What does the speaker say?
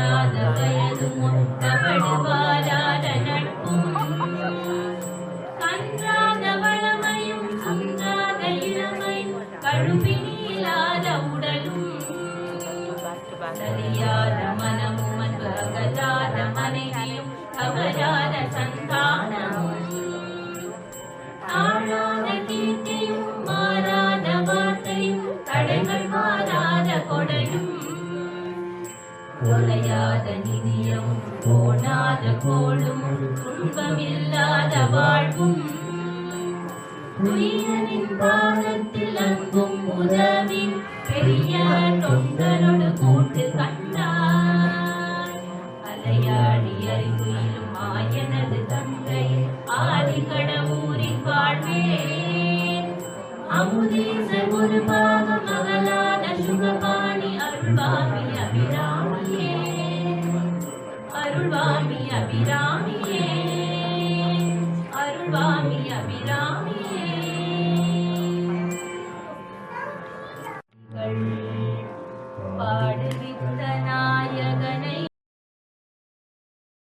அறியாத வயதும் கபடுவாராத நட்பும் கன்றாத வளமையும் குன்றாத இளமையும் கழுவினிலாத உடலும் சரியாத மனமும் அகலாத மனைவியும் கவராத சந்தானமும் ஆழாத கீர்த்தியும் மாறாத வார்த்தையும் தடைகள் மாறாத கொடையும் தொலையாத நிதியும் போனாத கோளும் துன்பமில்லாத வாழ்வும் துயரின் பாதத்தில் அன்பும் உதவி பெரிய தொண்டரோடு கூட்டு கண்டார் அலையாடி அறிவிலும் ஆயனது தந்தை ஆதி கடவுரின் வாழ்வேன் அமுதீசர் ஒரு பாகம் அகலாத சுகபாணி அருள்வாமி அபிராமியே அருள்வாமி அபிராமி